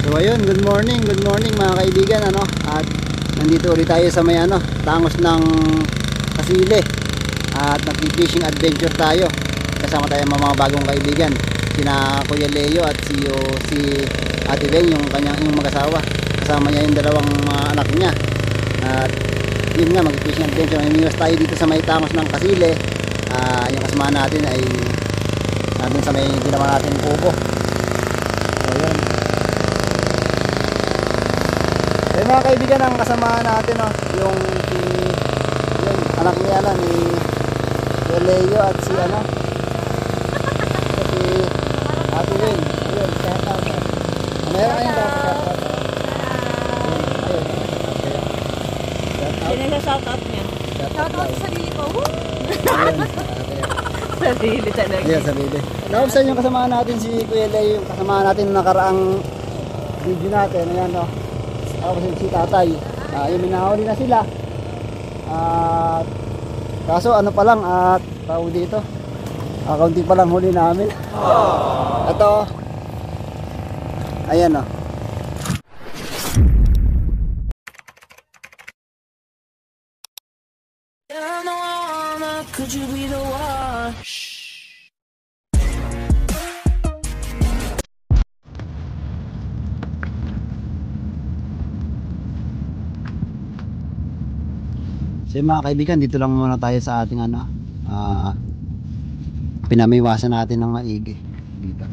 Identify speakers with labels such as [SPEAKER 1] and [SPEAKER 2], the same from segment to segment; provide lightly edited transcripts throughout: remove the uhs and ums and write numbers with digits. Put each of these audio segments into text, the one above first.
[SPEAKER 1] So ayun, good morning mga kaibigan, ano? At nandito ulit tayo sa may tangos ng Kasile. At nag-fishing adventure tayo. Kasama tayo mga bagong kaibigan, sina Kuya Leo at si Ate Beng, yung mag-asawa. Kasama niya yung dalawang mga anak niya. At yun nga, mag-fishing adventure. Namiwas tayo dito sa may tangos ng Kasile. Yung kasama natin ay nandun sa may ginawa natin kubo. So yun. So mga kaibigan, ang kasama natin yung anak niya ni Leo at si Ate Wing. Ayun, shout out. Meron kayong dapat
[SPEAKER 2] Sino yung shout out niya?
[SPEAKER 3] Shout out sa sarili ko.
[SPEAKER 2] Sarili talaga.
[SPEAKER 1] Yeah, sarili. Nausan yung kasama natin si Kuya Leo, yung kasama natin nakaraang video natin. Ayan tapos si tatay. Yung minahuli na sila. Kaso pa lang at tawag dito. Kaunti pa lang huli namin. Ito. Ayan
[SPEAKER 4] Could you be the one?
[SPEAKER 1] So mga kaibigan, dito lang muna tayo sa ating pinamiwasan natin ng maigi dito.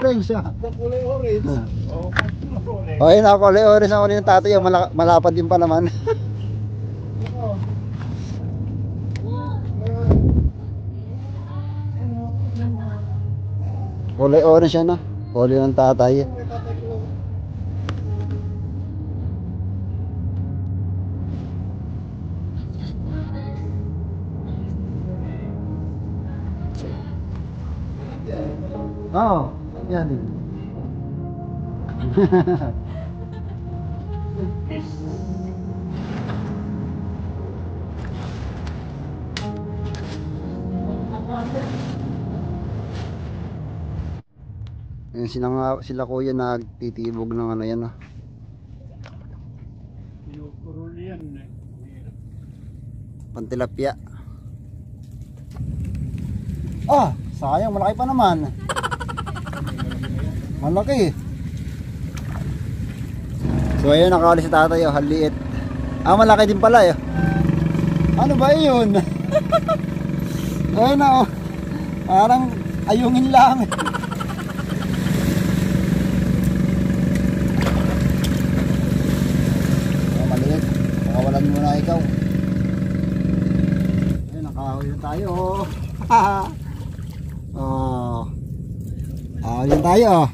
[SPEAKER 1] Siya.
[SPEAKER 3] Kulay orange.
[SPEAKER 1] Oh, ayun ako, kulay orange ako ng tatay, malapad din pa naman. Kulay orange siya kulay ng tatay. Oh, yan din. Ayan sila kuya nagtitibog ng yan pantilapia. Sayang, malaki pa naman. Malaki. So ayun, nakahuli si tatay, haliit. Malaki din pala Ano ba yun? Ayun parang ayungin lang. Maliit, makawalan muna ikaw. Ayun, nakahuli tayo. Ayun tayo.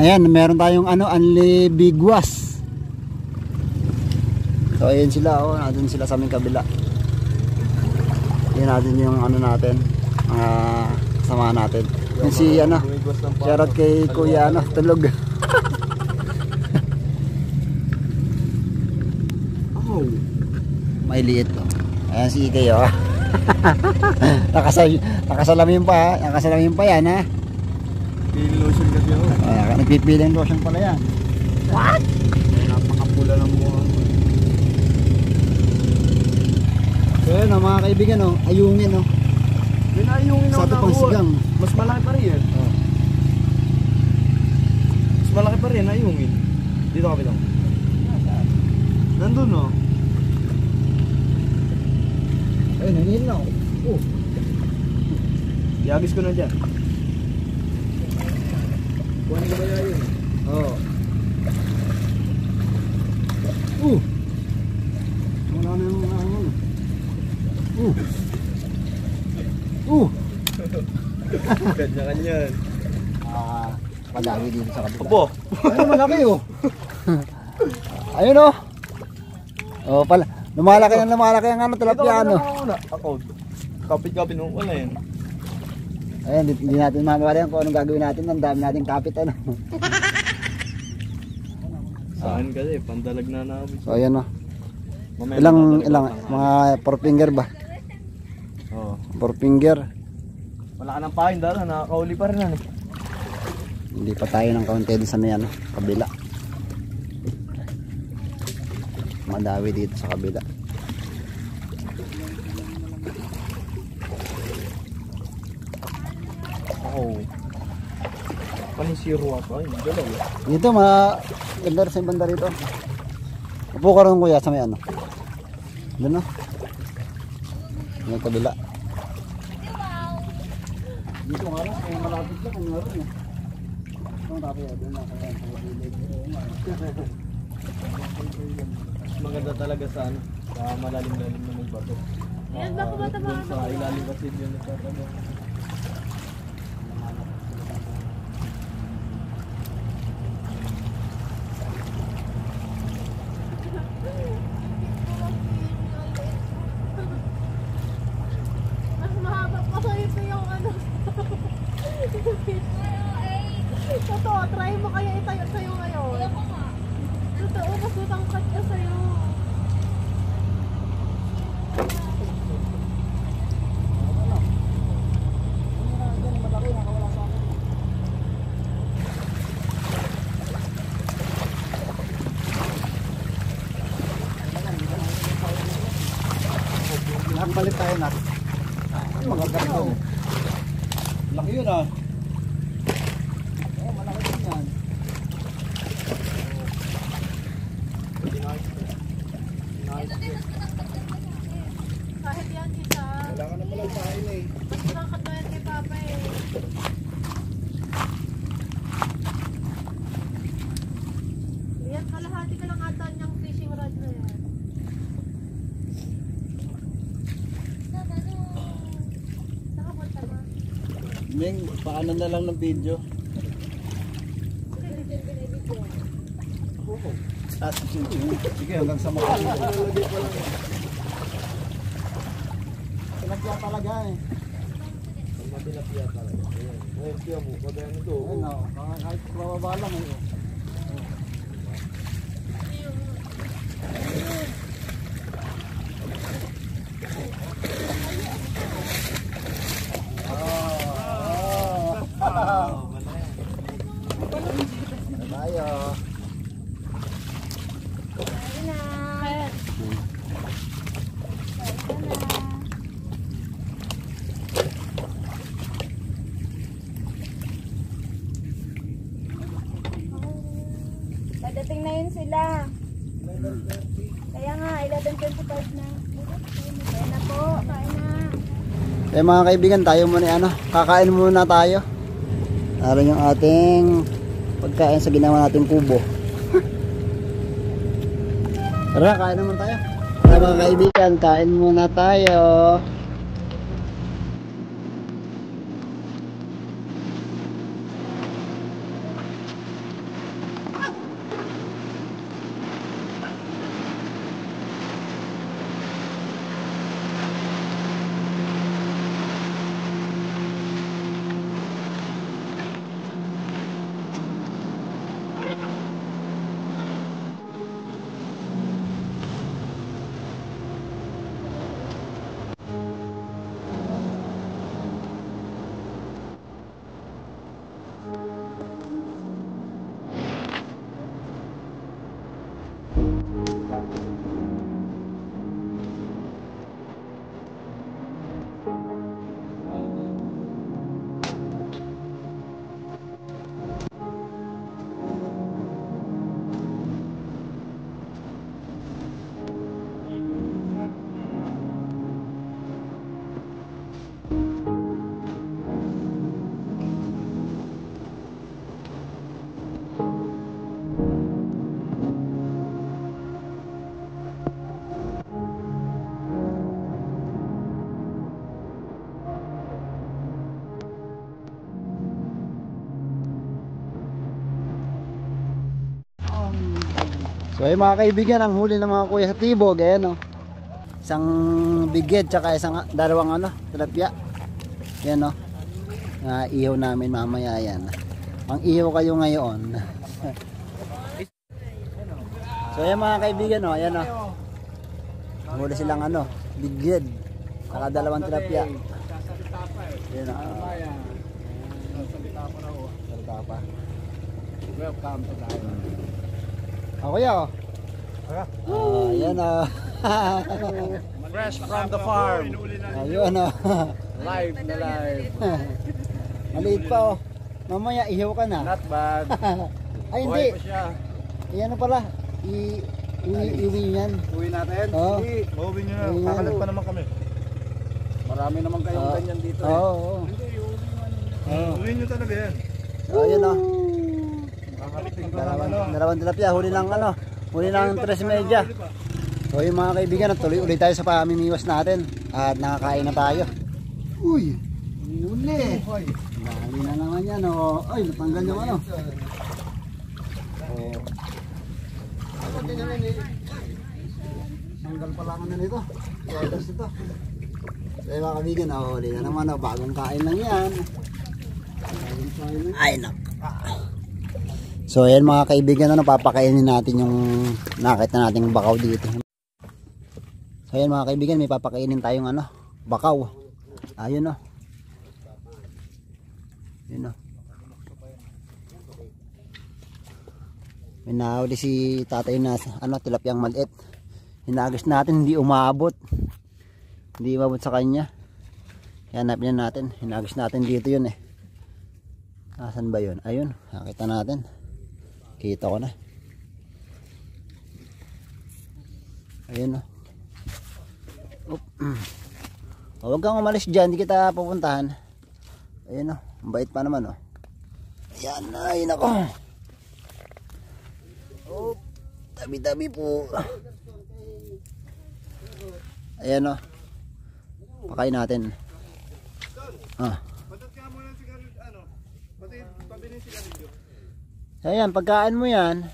[SPEAKER 1] Ayan, meron tayong anli bigwas. So ayan sila nandun sila sa aming kabila. Ayan natin yung natin, kasama natin. Yung si shoutout kay Kuya tulog. May liit ayan si Ikay nakasalamin pa yan
[SPEAKER 3] Pili lotion kasi ako.
[SPEAKER 1] Nagpipili ng lotion pala yan.
[SPEAKER 3] What? Napakapula ng mukha.
[SPEAKER 1] So yun mga kaibigan ayungin
[SPEAKER 3] May naayungin
[SPEAKER 1] sa ito pang sigang.
[SPEAKER 3] Mas malaki pa rin yan. Mas malaki pa rin ayungin. Dito kapit ako. Nandun
[SPEAKER 1] Ay, nangihin na
[SPEAKER 3] Iagis ko na dyan. Kuhanin ko ba yun?
[SPEAKER 1] Wala na yung
[SPEAKER 3] Kanya-kanyan.
[SPEAKER 1] Madami dito sa kabila.
[SPEAKER 3] Opo.
[SPEAKER 1] Ayun, malaki oh. Ayun oh. Oh, pala. Lumalaki ang ano, tilapia ano.
[SPEAKER 3] Ako. Kapit-kapit mo. Wala yan.
[SPEAKER 1] Ayun, hindi natin mamawala yan kung anong gagawin natin. Ang dami nating kapit ano.
[SPEAKER 3] Saan kasi? Pandalag na namin.
[SPEAKER 1] So ayan oh.
[SPEAKER 3] Mamaya
[SPEAKER 1] Ilang,
[SPEAKER 3] magdadala pa.
[SPEAKER 1] mga 4 finger ba?
[SPEAKER 3] Oo.
[SPEAKER 1] 4 finger.
[SPEAKER 3] Wala ka ng pahin dala. Nakakauli pa rin yan eh.
[SPEAKER 1] Hindi pa tayo ng kaunti doon sa may ano, kabila. Madawi dito sa kabila.
[SPEAKER 3] Oo. Panisiro ako. Ay, dalaw.
[SPEAKER 1] Dito ganda rin sa banda rito. Upo ka rin kuya sa may ano. Doon no. May kabila. Dito nga lang, kung malapit lang, ano rin eh. Ito ang tapos doon na kaya sa village.
[SPEAKER 3] Mas maganda talaga sa ano. Sa malalim-lalim na magbato.
[SPEAKER 2] Yan, baka matamaan
[SPEAKER 3] Doon sa ilalim kasi yun nagtatalo.
[SPEAKER 2] Mas mahaba pa sa ito yung ano. Totoo, try mo kaya itayo sa'yo ngayon. Totoo, mas matangkat ka sa'yo.
[SPEAKER 1] Nakabalik tayo natin. Mga ganito. Laki yun ah. Oh, malaki din yan.
[SPEAKER 2] Kahit yan isa.
[SPEAKER 3] Wala ka na pala pahin eh.
[SPEAKER 2] Mas matangkat na yan kay Papa eh. Yan, kalahati ka lang ata niyang fishing rod na yan. Nakapunta na.
[SPEAKER 3] Ming, paano na lang ng video?
[SPEAKER 1] Sige, hanggang sa mga tilapia talaga eh.
[SPEAKER 3] Matilapia talaga. Ayan. Ayan, siya mo. Kagaya nito.
[SPEAKER 1] Ayun oh, kahit bababa lang eh. Tayo.
[SPEAKER 4] Padating na yun sila. Kaya nga, 11:25 na. Kaya na po, kain na.
[SPEAKER 1] Eh mga kaibigan, tayo muna ano, kakain muna tayo. Naroon yung ating pagkain sa ginawa nating kubo. Tara, kain naman tayo. Tara mga kaibigan, kain muna tayo. So ay mga kaibigan, ang huli ng mga kuya sa tibog, ayan o. Isang bigid tsaka dalawang tilapia. Yan o. Ihaw namin mamaya yan. Ang ihaw kayo ngayon. So ayan mga kaibigan o, ayan o. Huli silang bigid. Saka dalawang tilapia. Yan o. Salita pa.
[SPEAKER 3] Welcome to tayo.
[SPEAKER 1] Ako yan o. Ayan o.
[SPEAKER 3] Fresh from the farm.
[SPEAKER 1] Ayun o.
[SPEAKER 3] Live na live.
[SPEAKER 1] Maliit pa o. Mamaya ihaw ka na.
[SPEAKER 3] Not bad.
[SPEAKER 1] Ay hindi.
[SPEAKER 3] Buhay pa siya.
[SPEAKER 1] Iyan pala. Iwi yan.
[SPEAKER 3] Uwi natin?
[SPEAKER 1] Oo.
[SPEAKER 3] Hindi. Uwi nyo na.
[SPEAKER 1] Uwi nga.
[SPEAKER 3] Kakalat pa naman kami. Marami naman kayong ganyan dito.
[SPEAKER 1] Oo.
[SPEAKER 3] Uwi nyo talaga yan.
[SPEAKER 1] So ayun o.
[SPEAKER 3] Kakalitin ko naman.
[SPEAKER 1] Dalawang tilapia. Huli ng 3:30. So yung mga kaibigan, tuloy ulit tayo sa pamimiwas natin. At nakakain na tayo. Uy! Huli! Dami na naman yan o. Ay, natanggal yung o. Tanggal pala ako na nito. Others ito. So yung mga kaibigan, huli na naman o. Bagong kain lang yan. Ay, so ayan mga kaibigan, papakainin natin yung nakita nating bakaw dito. So ayan mga kaibigan, may papakainin tayong bakaw. Ayun o. Yun o. May nahuli si tatay na tilapyang maliit. Hinagis natin, hindi umabot. Hindi umabot sa kanya. Hanapin natin. Hinagis natin dito yun eh. Asan ba yun? Ayun, nakita natin. Kita ko na. Ayun o. Huwag kang umalis dyan, hindi kita pupuntahan. Ayun o, bait pa naman o. Ayan, ayun ako. Tabi-tabi po. Ayan o. Pakain natin. Ayan, pagkaan mo yan.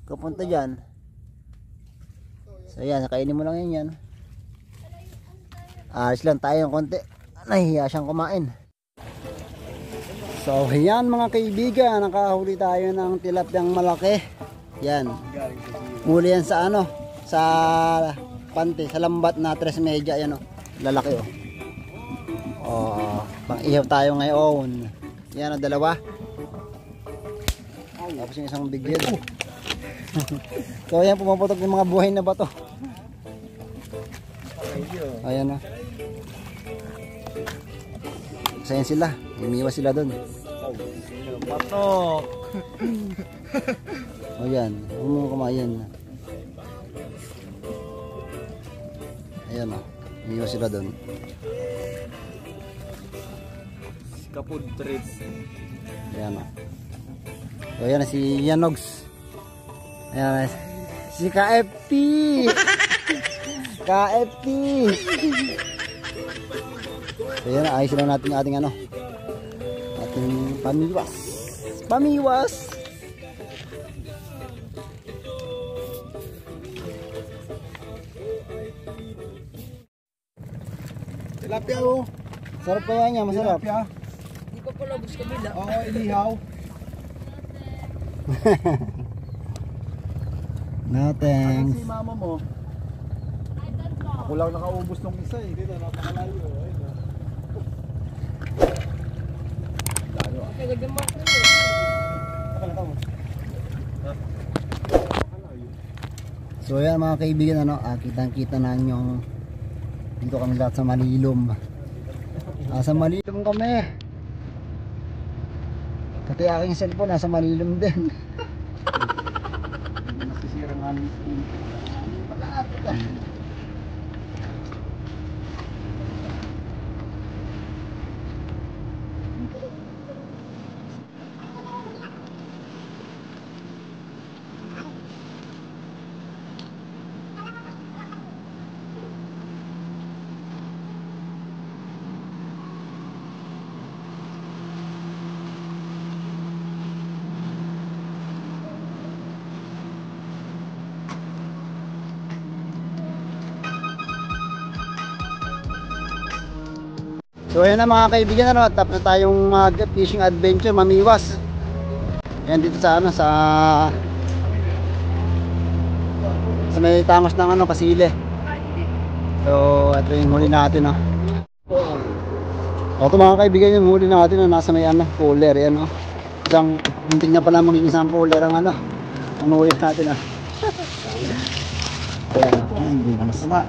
[SPEAKER 1] Kapunta dyan. So ayan, kainin mo lang yan. Alis lang tayo ng konti. Nahihiya siyang kumain. So ayan mga kaibigan, nakahuli tayo ng tilapyang malaki. Yan. Huli yan sa sa pante, sa lambat na 3:30. Ayan o, lalaki o. Pang ihaw tayo ngayon. Yan o, dalawa. Tapos yung isang bigil. So ayan, pumaputok ng mga buhay na bato. Ayan o. Sayan sila, umiwas sila doon.
[SPEAKER 3] Batok.
[SPEAKER 1] O yan, kumain. Ayan o, umiwas sila doon.
[SPEAKER 3] Kapud trip.
[SPEAKER 1] Ayan o. So ayan si Yanogs. Ayan si KFP. KFP. So ayan, ayos lang natin yung ating ating pamiwas. Pamiwas.
[SPEAKER 3] Tilapia o.
[SPEAKER 1] Sarap pa yan niya, masarap.
[SPEAKER 3] Hindi pa pala bus kabila. Oo, inihaw.
[SPEAKER 1] No thanks.
[SPEAKER 3] Si mama mo. Ako lang nakaubos ng isa eh. Dito, napakalayo. Layo ah.
[SPEAKER 2] Nagagam mo ako.
[SPEAKER 1] So ayan mga kaibigan, kitang-kita na yung dito kami lahat sa Malilom. Sa Malilom kami. Pati aking cellphone nasa Malilom din.
[SPEAKER 3] Nasisira nga ng
[SPEAKER 1] So ayan na mga kaibigan, ano, tapos na tayong mag fishing adventure Mamiwas. Ayan dito sa ano, sa may tangos ng ano, Kasile. So ito yung huli natin, no. Ito mga kaibigan, yung huli natin na nasa may ano, cooler, yan, no. Isang, hindi na pala maging isang cooler ang ano, ang huli natin, ah. Ayan, hindi na masama.